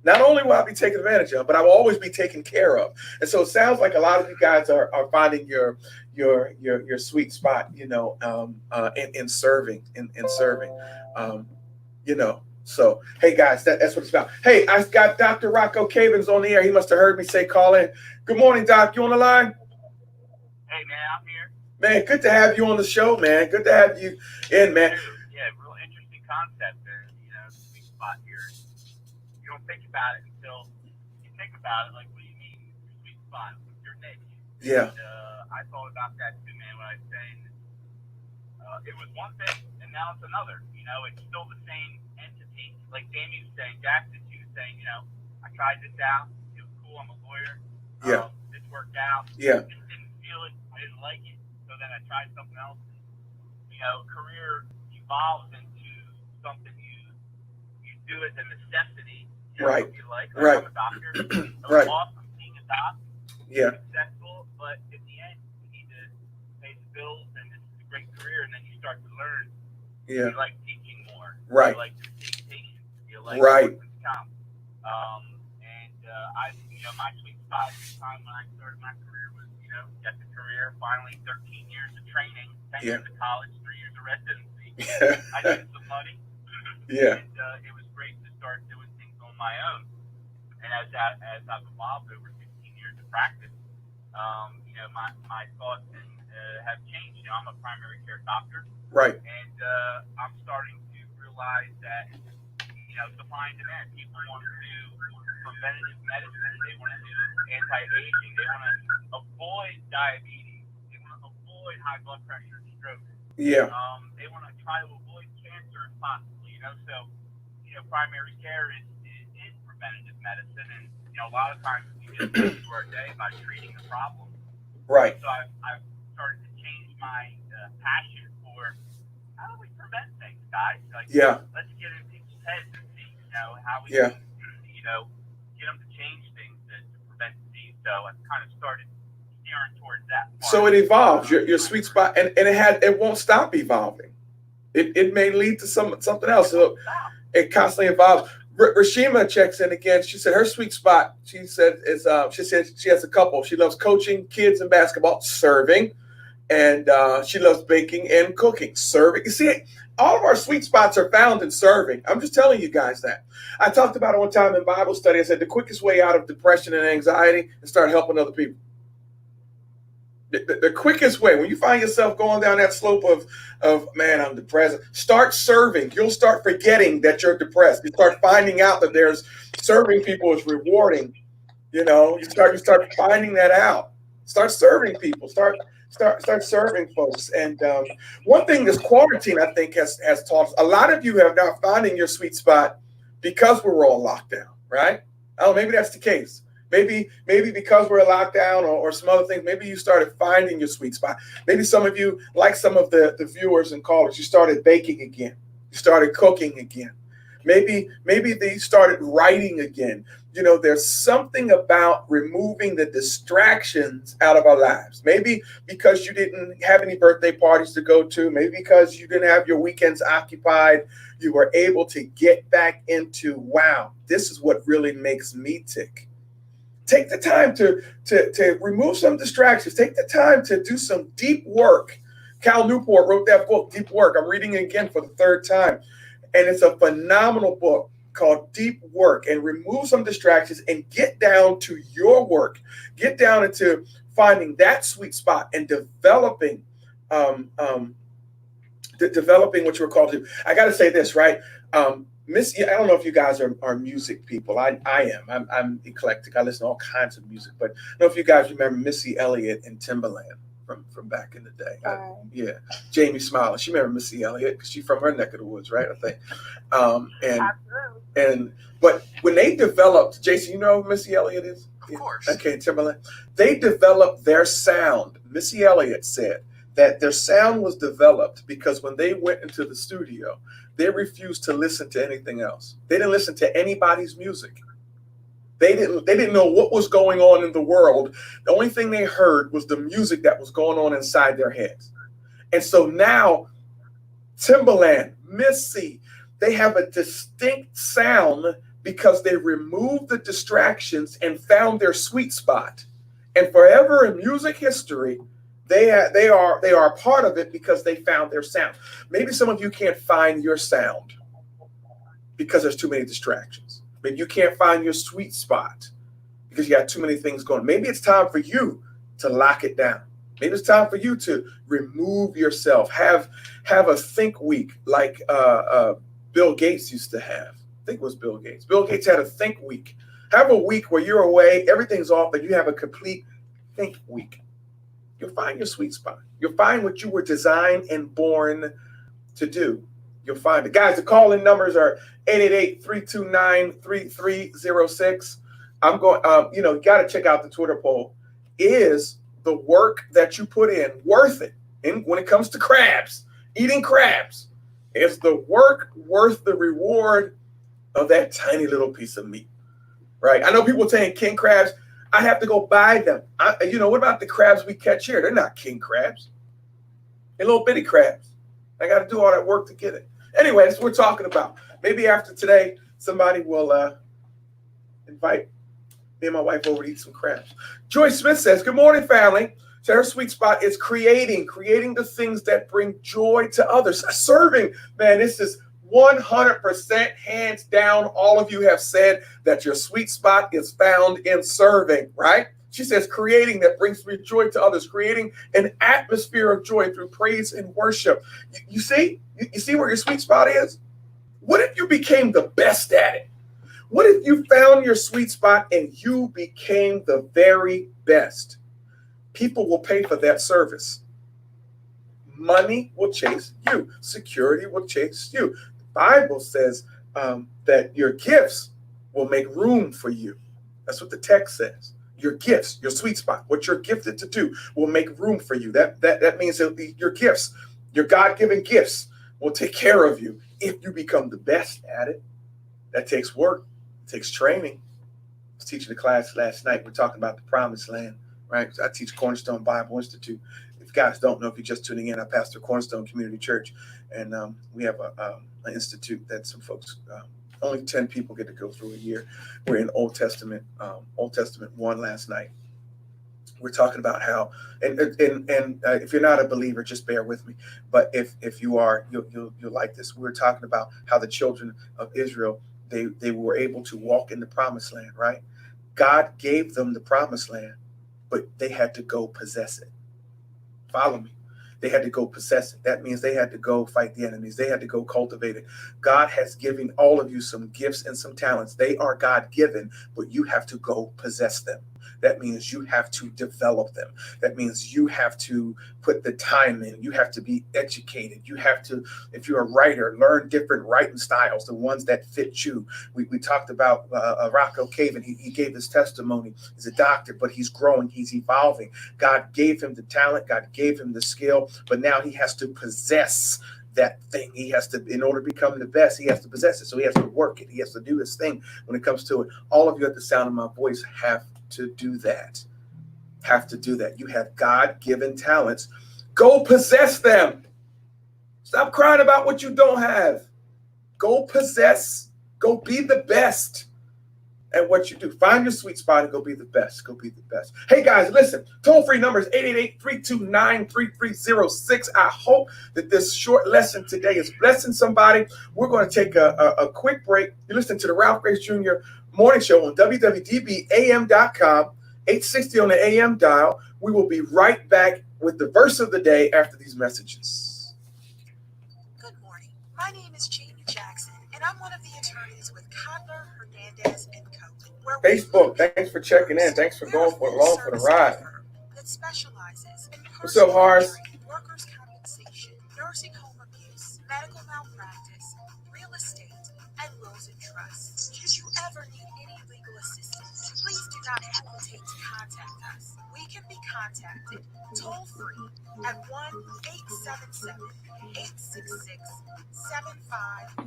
Not only will I be taken advantage of, but I will always be taken care of. And so it sounds like a lot of you guys are finding your sweet spot, in serving. So, hey, guys, that's what it's about. Hey, I got Dr. Rocco Cavens on the air. He must have heard me say call in. Good morning, Doc. You on the line? Hey, man, I'm here. Man, good to have you on the show, man. Good to have you in, man. Yeah, real interesting concept there. don't think about it until you think about it. Like, what do you mean sweet spot? Your niche. Yeah. And, I thought about that too, man, when I was saying it was one thing and now it's another. You know, it's still the same entity. Like Jamie was saying, Jackson, she was saying, you know, I tried this out. It was cool. I'm a lawyer. Yeah. This worked out. Yeah. Just didn't feel it. I didn't like it. So then I tried something else. You know, career evolves into something you do as a necessity. You know, Right. What you like. Right. I'm a doctor. Right. I'm awesome being a doc. Yeah. Successful, but in the end, you need to pay the bills, and this is a great career. And then you start to learn. Yeah. You like teaching more. Right. You like seeing patients. You like Right. workers' comp. My sweet spot at the time when I started my career was, you know, get the career. Finally, 13 years of training, 10 years of college, 3 years of residency. I needed some money. Yeah. And it was great to start doing things on my own. And as I've evolved over 15 years of practice, you know, my thoughts have changed. You know, I'm a primary care doctor. Right. And I'm starting to realize that, you know, supply and demand. People want to do preventative medicine. They want to do anti-aging. They want to avoid diabetes. They want to avoid high blood pressure and stroke. Yeah. They want to try to avoid cancer if possible. You know, so you know, primary care is preventative medicine, and you know, a lot of times we get through our day by treating the problem. Right. So I've started to change my passion for how do we prevent things, guys? Like, Yeah. let's get in people's heads and see, you know, how we Yeah. can, you know, get them to change things to prevent disease. So I've kind of started steering towards that part. So it evolves. Your sweet spot, and it won't stop evolving. It may lead to something else. So it constantly evolves. Rashima checks in again. She said her sweet spot, she said, is she said she has a couple. She loves coaching kids in basketball, serving, and she loves baking and cooking. Serving. You see, all of our sweet spots are found in serving. I'm just telling you guys that. I talked about it one time in Bible study. I said the quickest way out of depression and anxiety is start helping other people. The quickest way, when you find yourself going down that slope of man, I'm depressed, start serving. You'll start forgetting that you're depressed. You start finding out that there's serving people is rewarding. You know, you start finding that out. Start serving people. Start serving folks. And one thing this quarantine, I think, has taught us, a lot of you have now finding your sweet spot because we're all locked down, right? Oh, maybe that's the case. Maybe because we're locked down or some other things, maybe you started finding your sweet spot. Maybe some of you, like some of the viewers and callers, you started baking again. You started cooking again. Maybe they started writing again. You know, there's something about removing the distractions out of our lives. Maybe because you didn't have any birthday parties to go to. Maybe because you didn't have your weekends occupied. You were able to get back into, wow, this is what really makes me tick. Take the time to remove some distractions. Take the time to do some deep work. Cal Newport wrote that book, Deep Work. I'm reading it again for the third time. And it's a phenomenal book called Deep Work. And remove some distractions and get down to your work. Get down into finding that sweet spot and developing developing what you were called to. I got to say this, right? I don't know if you guys are music people. I am. I'm eclectic. I listen to all kinds of music. But I don't know if you guys remember Missy Elliott and Timbaland from back in the day. Yeah. Jamie Smiley. She remember Missy Elliott because she's from her neck of the woods, right? I think. But when they developed, Jason, you know who Missy Elliott is? Of course. Okay, Timbaland. They developed their sound. Missy Elliott said that their sound was developed because when they went into the studio, they refused to listen to anything else. They didn't listen to anybody's music. They didn't know what was going on in the world. The only thing they heard was the music that was going on inside their heads. And so now Timbaland, Missy, they have a distinct sound because they removed the distractions and found their sweet spot. And forever in music history, they are a part of it because they found their sound. Maybe some of you can't find your sound because there's too many distractions. Maybe you can't find your sweet spot because you got too many things going. Maybe it's time for you to lock it down. Maybe it's time for you to remove yourself. Have a think week like Bill Gates used to have. I think it was Bill Gates. Bill Gates had a think week. Have a week where you're away, everything's off, but you have a complete think week. You'll find your sweet spot. You'll find what you were designed and born to do. You'll find it. Guys, the call-in numbers are 888-329-3306. I'm going, you got to check out the Twitter poll. Is the work that you put in worth it? And when it comes to crabs, eating crabs, is the work worth the reward of that tiny little piece of meat? Right? I know people saying king crabs. I have to go buy them. What about the crabs we catch here? They're not king crabs. They're little bitty crabs. I got to do all that work to get it. Anyway, that's what we're talking about. Maybe after today, somebody will invite me and my wife over to eat some crabs. Joy Smith says, good morning, family. So her sweet spot is creating the things that bring joy to others. Serving, man, this is 100% hands down. All of you have said that your sweet spot is found in serving, right? She says creating that brings joy to others, creating an atmosphere of joy through praise and worship. You see where your sweet spot is? What if you became the best at it? What if you found your sweet spot and you became the very best? People will pay for that service. Money will chase you. Security will chase you. The Bible says that your gifts will make room for you. That's what the text says. Your gifts, your sweet spot, what you're gifted to do will make room for you. That means that your gifts, your God-given gifts will take care of you if you become the best at it. That takes work. It takes training. I was teaching a class last night. We're talking about the promised land, right? I teach Cornerstone Bible Institute. If you guys don't know, if you're just tuning in, I pastor Cornerstone Community Church, and we have an institute that some folks, only 10 people get to go through a year. We're in Old Testament 1 last night. We're talking about how, and if you're not a believer, just bear with me. But if you are, you'll like this. We're talking about how the children of Israel, they were able to walk in the promised land, right? God gave them the promised land, but they had to go possess it. Follow me. They had to go possess it. That means they had to go fight the enemies. They had to go cultivate it. God has given all of you some gifts and some talents. They are God-given, but you have to go possess them. That means you have to develop them. That means you have to put the time in. You have to be educated. You have to, if you're a writer, learn different writing styles, the ones that fit you. We talked about Rocco Caven. He gave his testimony. He's a doctor, but he's growing. He's evolving. God gave him the talent. God gave him the skill, but now he has to possess that thing. He has to, in order to become the best, he has to possess it. So he has to work it. He has to do his thing when it comes to it. All of you at the sound of my voice have to do that. You have God-given talents. Go possess them. Stop crying about what you don't have. Go possess. Go be the best at what you do. Find your sweet spot and go be the best. Go be the best. Hey, guys, listen. Toll-free number is 888-329-3306. I hope that this short lesson today is blessing somebody. We're going to take a quick break. You're listening to the Ralph Grace Jr. Morning Show on WWDBAM.com, 860 on the AM dial. We will be right back with the verse of the day after these messages. Good morning. My name is Jamie Jackson, and I'm one of the attorneys with Codler, Hernandez, and Cohen. Facebook, thanks for checking in. Thanks for going along for the ride. That specializes in What's up, Horace? Workers' compensation, nursing home abuse, medical malpractice, real estate, and wills and trusts. Should you ever need any legal assistance, please do not hesitate to contact us. We can be contacted toll-free at 1-877-866-7535.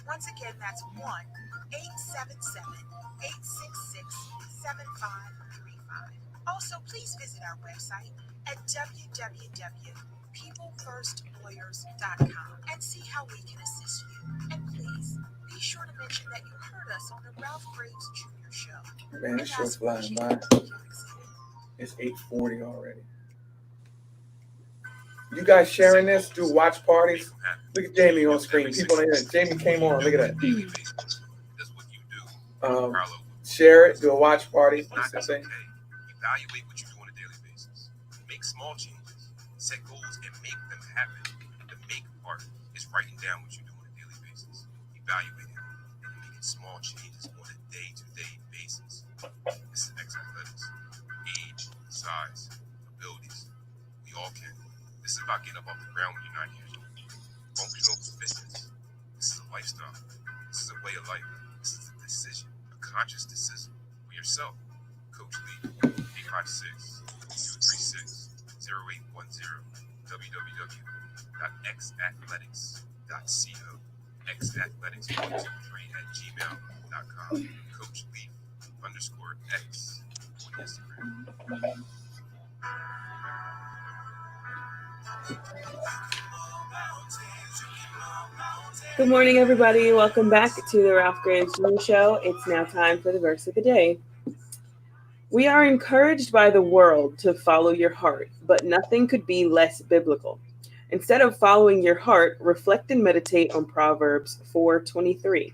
Once again, that's 1-877-866-7535. Also, please visit our website at www.peoplefirstlawyers.com and see how we can assist you. And please, be sure to mention that you heard us on the Ralph Graves Jr. Show. Man, this show's flying by. It's 8:40 already. You guys sharing this? Do watch parties? Look at Jamie on screen. People in here. Jamie came on. Look at that. That's what you do. Carlo. Share it. Do a watch party. Not every day. Evaluate what you do on a daily basis. Make small changes. Set goals and make them happen. The make part is writing down what you do on a daily basis. Evaluate it. make small changes on a day-to-day basis. This is X Athletics. Age, size, abilities, we all can. This is about getting up off the ground when you're not here. Functional fitness. This is a lifestyle. This is a way of life. This is a decision, a conscious decision for yourself. Coach Lee, 856-236-0810, www.xathletics.co, xathletics123@gmail.com, Coach Lee _X on Instagram. Good morning, everybody. Welcome back to the Ralph Graves Jr. Show. It's now time for the verse of the day. We are encouraged by the world to follow your heart, but nothing could be less biblical. Instead of following your heart, reflect and meditate on Proverbs 4:23.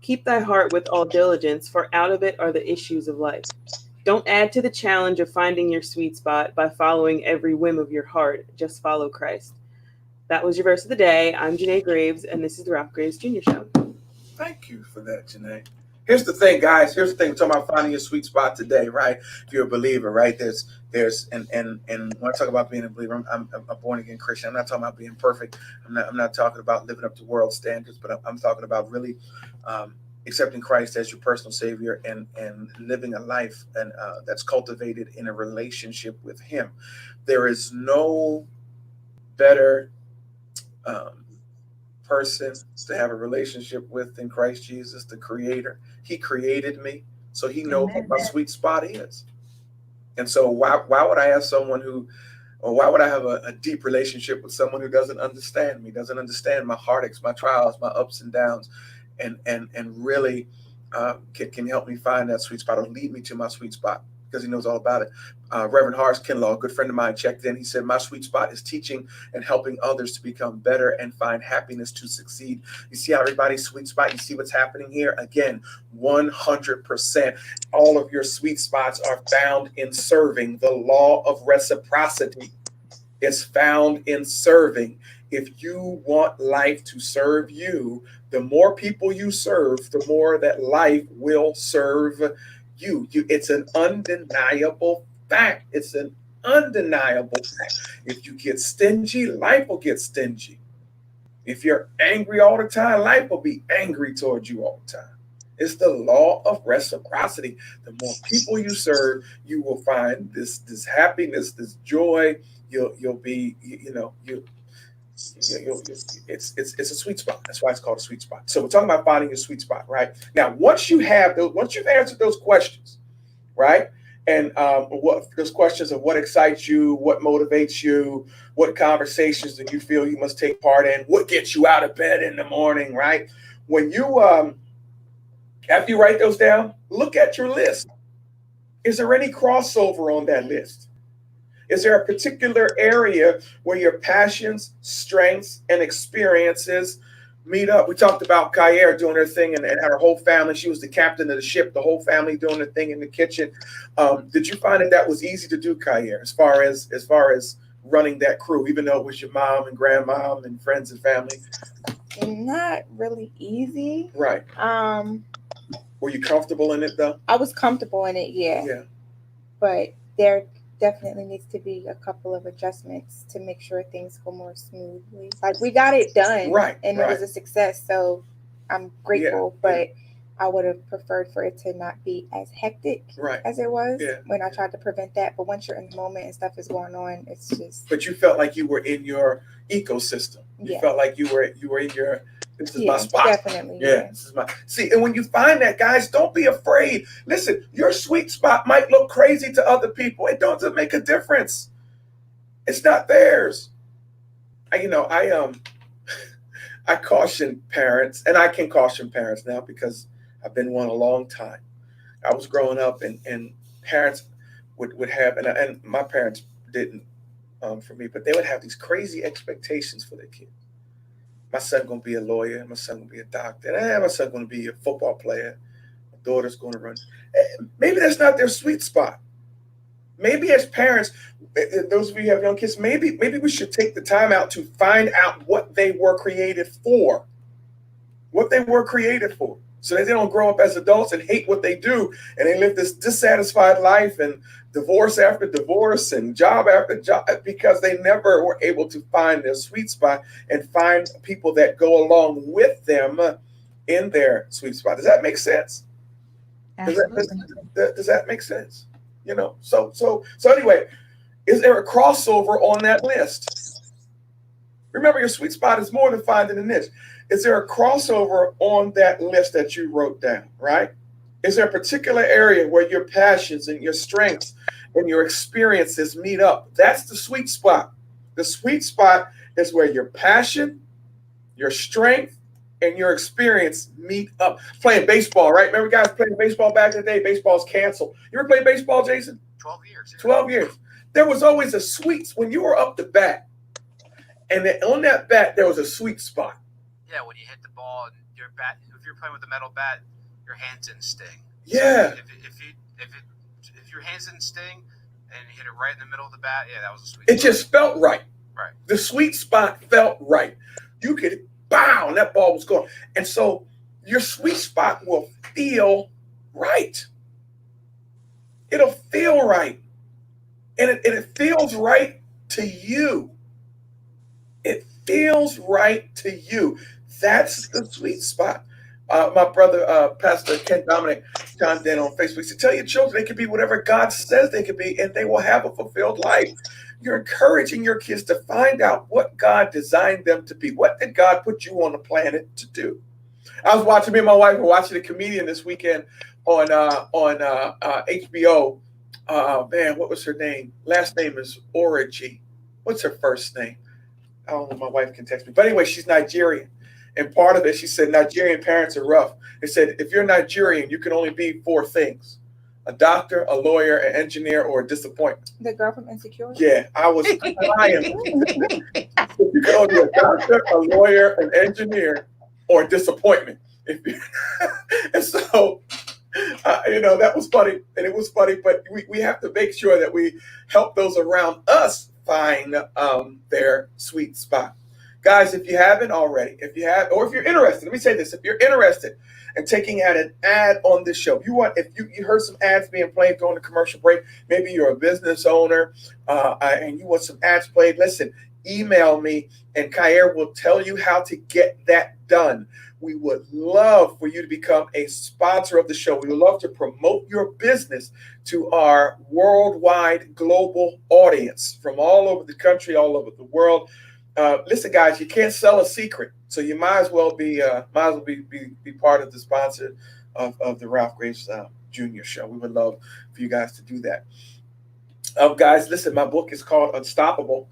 Keep thy heart with all diligence, for out of it are the issues of life. Don't add to the challenge of finding your sweet spot by following every whim of your heart. Just follow Christ. That was your verse of the day. I'm Janae Graves, and this is the Ralph Graves Jr. Show. Thank you for that, Janae. Here's the thing, guys. Here's the thing. We're talking about finding your sweet spot today, right? If you're a believer, right? There's and when I talk about being a believer, I'm a born again Christian. I'm not talking about being perfect. I'm not talking about living up to world standards, but I'm talking about really accepting Christ as your personal Savior and living a life and that's cultivated in a relationship with Him. There is no better person to have a relationship with than Christ Jesus, the Creator. He created me, so He knows what my sweet spot is. And so why would I have someone why would I have a deep relationship with someone who doesn't understand me, doesn't understand my heartaches, my trials, my ups and downs, and really can help me find that sweet spot or lead me to my sweet spot, because He knows all about it. Reverend Horace Kinlaw, a good friend of mine, checked in. He said, my sweet spot is teaching and helping others to become better and find happiness to succeed. You see how everybody's sweet spot? You see what's happening here? Again, 100%. All of your sweet spots are found in serving. The law of reciprocity is found in serving. If you want life to serve you, the more people you serve, the more that life will serve you. It's an undeniable fact. It's an undeniable fact. If you get stingy, life will get stingy. If you're angry all the time, life will be angry towards you all the time. It's the law of reciprocity. The more people you serve, you will find this happiness, this joy. You'll be, it's a sweet spot. That's why it's called a sweet spot. So we're talking about finding your sweet spot, right? Now, once you've answered those questions, right? And those questions of what excites you, what motivates you, what conversations do you feel you must take part in, what gets you out of bed in the morning, right? When you after you write those down, look at your list. Is there any crossover on that list? Is there a particular area where your passions, strengths, and experiences meet up? We talked about Kayer doing her thing and her whole family. She was the captain of the ship, the whole family doing their thing in the kitchen. Did you find that was easy to do, Kayer, as far as running that crew, even though it was your mom and grandmom and friends and family? Not really easy. Right. Were you comfortable in it, though? I was comfortable in it, yeah. But there definitely needs to be a couple of adjustments to make sure things go more smoothly. Like, we got it done, right? And it was a success, so I'm grateful. But I would have preferred for it to not be as hectic as it was when I tried to prevent that. But once you're in the moment and stuff is going on, it's just. But you felt like you were in your ecosystem. You felt like you were in your. This is my spot. Definitely. This is my. See, and when you find that, guys, don't be afraid. Listen, your sweet spot might look crazy to other people. It doesn't make a difference. It's not theirs. I caution parents, and I can caution parents now because I've been one a long time. I was growing up, and parents would have, and my parents didn't for me, but they would have these crazy expectations for their kids. My son going to be a lawyer. My son going to be a doctor. My son going to be a football player. My daughter's going to run. Maybe that's not their sweet spot. Maybe as parents, those of you who have young kids, maybe we should take the time out to find out what they were created for. What they were created for. so that they don't grow up as adults and hate what they do, and they live this dissatisfied life and divorce after divorce and job after job because they never were able to find their sweet spot and find people that go along with them in their sweet spot. Does that make sense? Absolutely. Does that make sense? So anyway, is there a crossover on that list? Remember, your sweet spot is more than finding a niche. Is there a crossover on that list that you wrote down, right? Is there a particular area where your passions and your strengths and your experiences meet up? That's the sweet spot. The sweet spot is where your passion, your strength, and your experience meet up. Playing baseball, right? Remember guys playing baseball back in the day? Baseball's canceled. You ever played baseball, Jason? 12 years. Yeah. 12 years. There was always a sweet, when you were up to bat, and then on that bat, there was a sweet spot. Yeah, when you hit the ball and your bat, if you're playing with a metal bat, your hands didn't sting. Yeah. So if your hands didn't sting and you hit it right in the middle of the bat, yeah, that was a sweet It spot. just felt right. Right. The sweet spot felt right. You could bow, and that ball was going. And so your sweet spot will feel right. It'll feel right. And it feels right to you. It feels right to you. That's the sweet spot. My brother, Pastor Ken Dominic, chimed in on Facebook. He said, tell your children they can be whatever God says they can be, and they will have a fulfilled life. You're encouraging your kids to find out what God designed them to be. What did God put you on the planet to do? I was watching, me and my wife were watching a comedian this weekend on HBO. Man, what was her name? Last name is Origi. What's her first name? I don't know. My wife can text me. But anyway, she's Nigerian. And part of it, she said, Nigerian parents are rough. They said, if you're Nigerian, you can only be 4 things: a doctor, a lawyer, an engineer, or a disappointment. The girl from Insecure? Yeah, I was crying. You can only be a doctor, a lawyer, an engineer, or a disappointment. And so, that was funny. And it was funny, but we have to make sure that we help those around us find their sweet spot. Guys, if you haven't already, if you're interested, let me say this: if you're interested in taking out an ad on this show, if you heard some ads being played during the commercial break, maybe you're a business owner and you want some ads played, listen, email me and Kair will tell you how to get that done. We would love for you to become a sponsor of the show. We would love to promote your business to our worldwide global audience from all over the country, all over the world. Listen, guys, you can't sell a secret, so you might as well be part of the sponsor of the Ralph Graves Jr. Show. We would love for you guys to do that. Guys, listen, my book is called Unstoppable.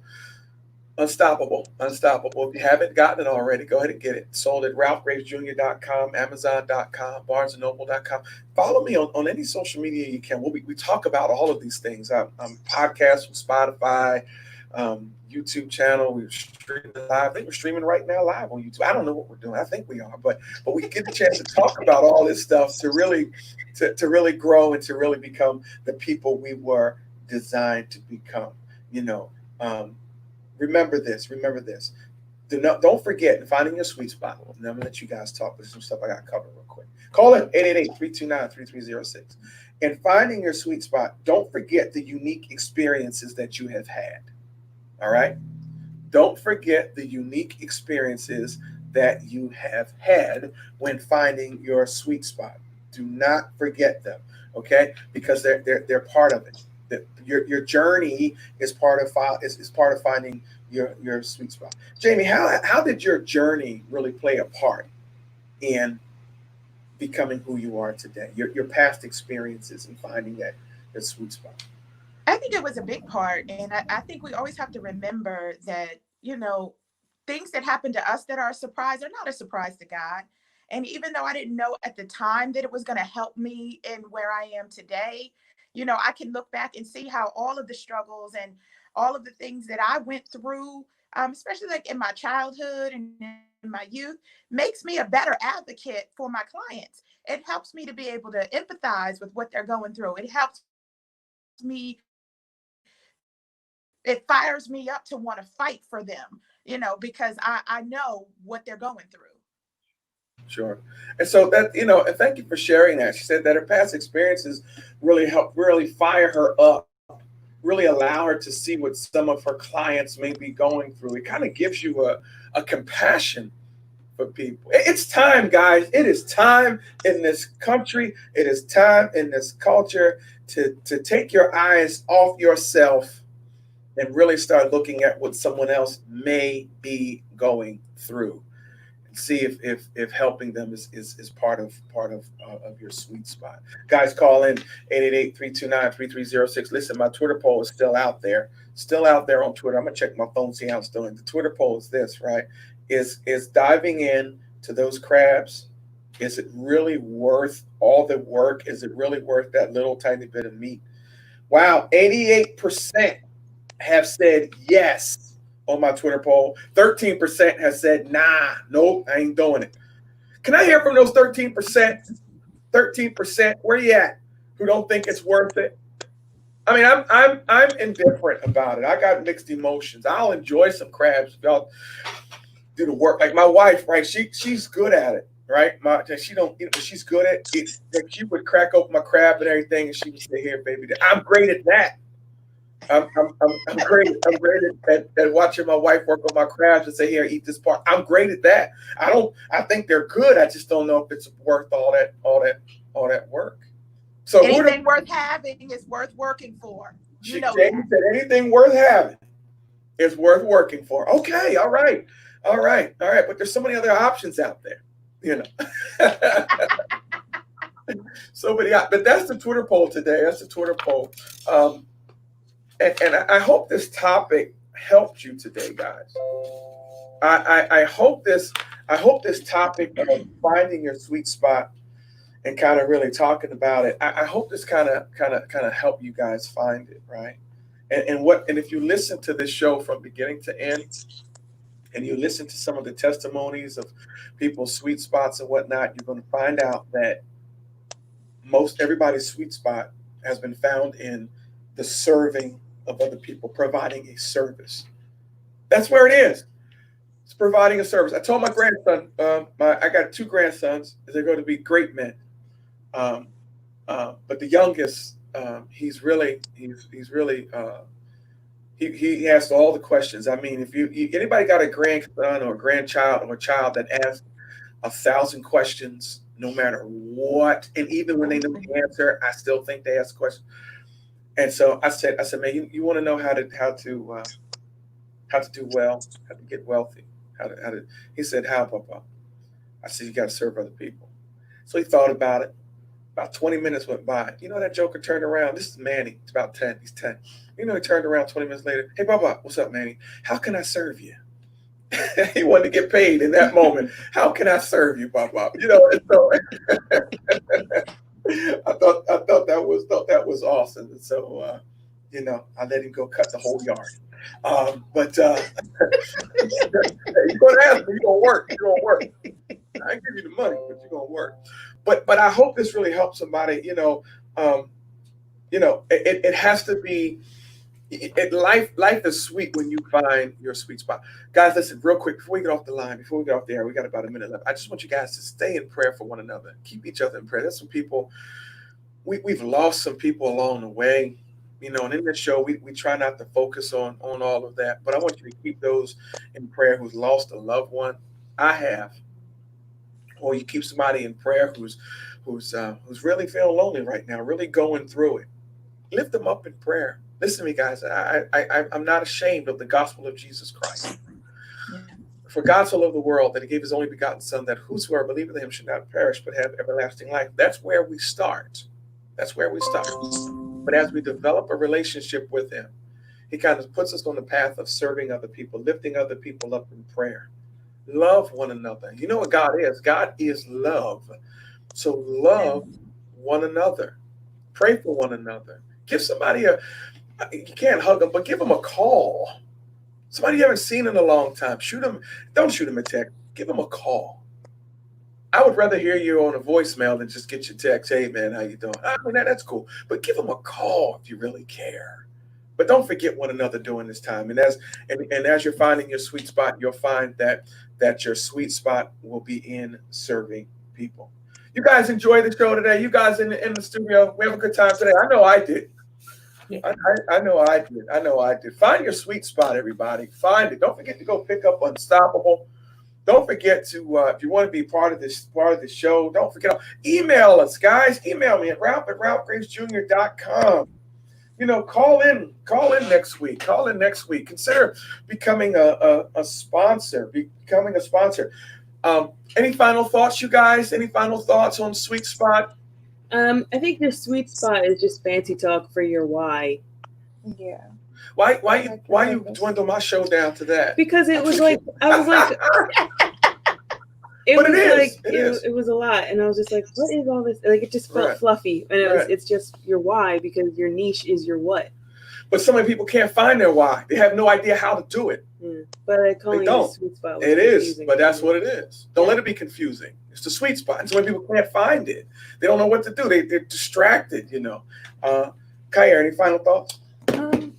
Unstoppable. If you haven't gotten it already, go ahead and get it. Sold at ralphgravesjr.com, amazon.com, barnesandnoble.com. Follow me on any social media you can. We talk about all of these things. I'm podcast from Spotify, YouTube channel. We're streaming live. I think we're streaming right now live on YouTube. I don't know what we're doing. I think we are, but we get the chance to talk about all this stuff to really grow and to really become the people we were designed to become. Remember this. Don't forget finding your sweet spot. And I'm gonna let you guys talk. There's some stuff I got covered real quick. Call it 888-329-3306. And finding your sweet spot, don't forget the unique experiences that you have had. All right? Don't forget the unique experiences that you have had when finding your sweet spot. Do not forget them, okay? Because they're part of it. Your journey is part of finding your sweet spot. Jamie, how did your journey really play a part in becoming who you are today? Your past experiences in finding that sweet spot. I think it was a big part. And I think we always have to remember that, things that happen to us that are a surprise are not a surprise to God. And even though I didn't know at the time that it was going to help me in where I am today, I can look back and see how all of the struggles and all of the things that I went through, especially like in my childhood and in my youth, makes me a better advocate for my clients. It helps me to be able to empathize with what they're going through. It fires me up to want to fight for them, because I know what they're going through. Sure. And so that, and thank you for sharing that. She said that her past experiences really helped really fire her up, really allow her to see what some of her clients may be going through. It kind of gives you a compassion for people. It's time, guys. It is time in this country. It is time in this culture to take your eyes off yourself and really start looking at what someone else may be going through. See if helping them is part of your sweet spot. Guys, call in 888-329-3306. Listen, my Twitter poll is still out there on Twitter. I'm gonna check my phone, see how it's doing. The Twitter poll is this, right? Is diving in to those crabs, is it really worth all the work? Is it really worth that little tiny bit of meat? Wow, 88% have said yes on my Twitter poll. 13% has said, nah, nope, I ain't doing it. Can I hear from those 13%? 13%, where you at? Who don't think it's worth it? I mean, I'm indifferent about it. I got mixed emotions. I'll enjoy some crabs if y'all do the work. Like my wife, right? She's good at it, right? She don't, she's good at it. She would crack open my crab and everything, and she would say, "Here, baby, I'm great at that." I'm great. I'm great at watching my wife work on my crabs and say, "Here, eat this part." I'm great at that. I think they're good. I just don't know if it's worth all that work. So anything worth having is worth working for. Jamie said anything worth having is worth working for. Okay, all right. But there's so many other options out there, So many. But that's the Twitter poll today. That's the Twitter poll. And I hope this topic helped you today, guys. I hope this topic of finding your sweet spot and kind of really talking about it. I hope this kind of help you guys find it, right? And if you listen to this show from beginning to end, and you listen to some of the testimonies of people's sweet spots and whatnot, you're going to find out that most everybody's sweet spot has been found in the serving of other people, providing a service. That's where it is. It's providing a service. I told my grandson, I got 2 grandsons, they're going to be great men. But the youngest, he asks all the questions. I mean, if you anybody got a grandson or a grandchild or a child that asks 1,000 questions, no matter what, and even when they know the answer, I still think they ask questions. And so I said, man, you want to know how to do well, how to get wealthy, how to. He said, how, Papa? I said, you got to serve other people. So he thought about it. About 20 minutes went by. That joker turned around. This is Manny. He's about 10. He's 10. He turned around 20 minutes later. Hey, Papa, what's up, Manny? How can I serve you? He wanted to get paid in that moment. How can I serve you, Papa? And so I thought that was awesome. And so I let him go cut the whole yard. But you're gonna ask me, you're gonna work. I give you the money, but you're gonna work. But I hope this really helps somebody. It has to be. Life is sweet when you find your sweet spot. Guys, listen, real quick, before we get off the line, before we get off the air, we got about a minute left. I just want you guys to stay in prayer for one another. Keep each other in prayer. There's some people, we've lost some people along the way, and in this show, we try not to focus on all of that, but I want you to keep those in prayer who's lost a loved one. I have. Or you keep somebody in prayer who's really feeling lonely right now, really going through it. Lift them up in prayer. Listen to me, guys. I'm not ashamed of the gospel of Jesus Christ. Yeah. For God so loved the world that he gave his only begotten son, that whosoever believeth in him should not perish but have everlasting life. That's where we start. But as we develop a relationship with him, he kind of puts us on the path of serving other people, lifting other people up in prayer. Love one another. You know what God is? God is love. So love one another. Pray for one another. Give somebody you can't hug them, but give them a call. Somebody you haven't seen in a long time. Don't shoot them a text. Give them a call. I would rather hear you on a voicemail than just get your text. Hey, man, how you doing? I mean, that's cool. But give them a call if you really care. But don't forget one another during this time. And as you're finding your sweet spot, you'll find that your sweet spot will be in serving people. You guys enjoy the show today. You guys in the studio, we have a good time today. I know I did. I know I did. I know I did. Find your sweet spot, everybody. Find it. Don't forget to go pick up Unstoppable. Don't forget to, if you want to be part of this show, don't forget, email us, guys. Email me at ralph@ralphgravesjr.com. Call in next week. Consider becoming a sponsor. Any final thoughts, you guys? Any final thoughts on sweet spot? I think your sweet spot is just fancy talk for your why. Yeah. Why you dwindle my show down to that? Because it was like I was like it was a lot, and I was just like, what is all this? Like, it just felt fluffy, and it's just your why, because your niche is your what. But so many people can't find their why. They have no idea how to do it. But calling it a sweet spot was confusing. But that's what it is. Don't let it be confusing. It's the sweet spot. And so many people can't find it. They don't know what to do. They're distracted, Kaya, any final thoughts?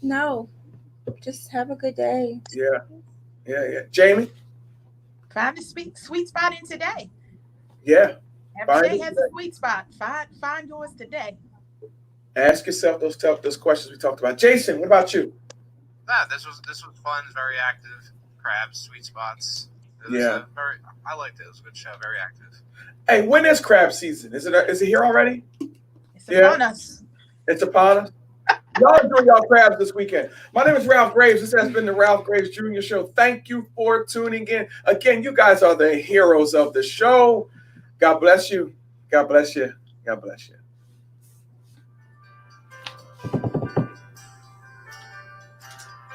No. Just have a good day. Yeah. Jamie? Find the sweet spot in today. Yeah. Every day has a sweet spot. Find yours today. Ask yourself those questions we talked about. Jason, what about you? This was fun. Very active. Crabs, sweet spots. I liked it. It was a good show. Very active. Hey, when is crab season? Is it here already? It's upon us. It's upon us. Y'all enjoy y'all crabs this weekend. My name is Ralph Graves. This has been the Ralph Graves Jr. Show. Thank you for tuning in. Again, you guys are the heroes of the show. God bless you. God bless you. God bless you.